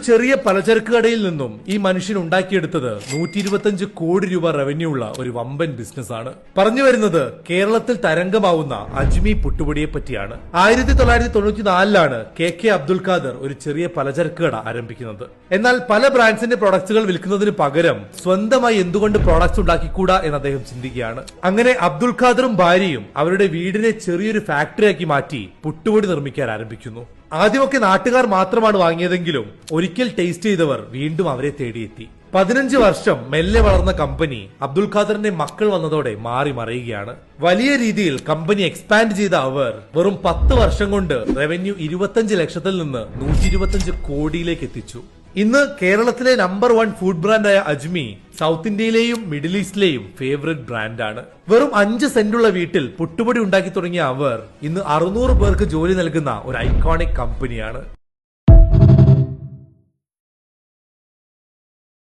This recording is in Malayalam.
ചെറിയ പലചരക്ക് കടയിൽ നിന്നും ഈ മനുഷ്യൻ ഉണ്ടാക്കിയെടുത്തത് 125 കോടി രൂപ റവന്യൂ ഉള്ള ഒരു വമ്പൻ ബിസിനസ് ആണ്. പറഞ്ഞു വരുന്നത് കേരളത്തിൽ തരംഗമാവുന്ന അജ്മി പുട്ടുപൊടിയെ പറ്റിയാണ്. 1994 കെ അബ്ദുൽ ഖാദർ ഒരു ചെറിയ പലചരക്ക് കട ആരംഭിക്കുന്നത്. എന്നാൽ പല ബ്രാൻഡ്സിന്റെ പ്രൊഡക്ട്സുകൾ വിൽക്കുന്നതിന് പകരം സ്വന്തമായി എന്തുകൊണ്ട് പ്രോഡക്ട്സ് ഉണ്ടാക്കിക്കൂടാ എന്ന് അദ്ദേഹം ചിന്തിക്കുകയാണ്. അങ്ങനെ അബ്ദുൽ ഖാദറും ഭാര്യയും അവരുടെ വീടിനെ ചെറിയൊരു ഫാക്ടറിയാക്കി മാറ്റി പുട്ടുപൊടി നിർമ്മിക്കാൻ ആരംഭിക്കുന്നു. ആദ്യമൊക്കെ നാട്ടുകാർ മാത്രമാണ് വാങ്ങിയതെങ്കിലും ഒരിക്കൽ ടേസ്റ്റ് ചെയ്തവർ വീണ്ടും അവരെ തേടിയെത്തി. 15 വർഷം മെല്ലെ വളർന്ന കമ്പനി അബ്ദുൽ ഖാദറിന്റെ മക്കൾ വന്നതോടെ മാറി മറിയുകയാണ്. വലിയ രീതിയിൽ കമ്പനി എക്സ്പാൻഡ് ചെയ്ത അവർ വെറും 10 വർഷം കൊണ്ട് റവന്യൂ 25 ലക്ഷത്തിൽ നിന്ന് 125 കോടിയിലേക്ക് എത്തിച്ചു. ഇന്ന് കേരളത്തിലെ നമ്പർ 1 ഫുഡ് ബ്രാൻഡായ അജ്മി സൗത്ത് ഇന്ത്യയിലെയും മിഡിൽ ഈസ്റ്റിലെയും ഫേവറേറ്റ് ബ്രാൻഡാണ്. വെറും 5 സെന്റുള്ള വീട്ടിൽ പുട്ടുപൊടി ഉണ്ടാക്കി തുടങ്ങിയ അവർ ഇന്ന് 600 പേർക്ക് ജോലി നൽകുന്ന ഒരു ഐക്കോണിക് കമ്പനിയാണ്.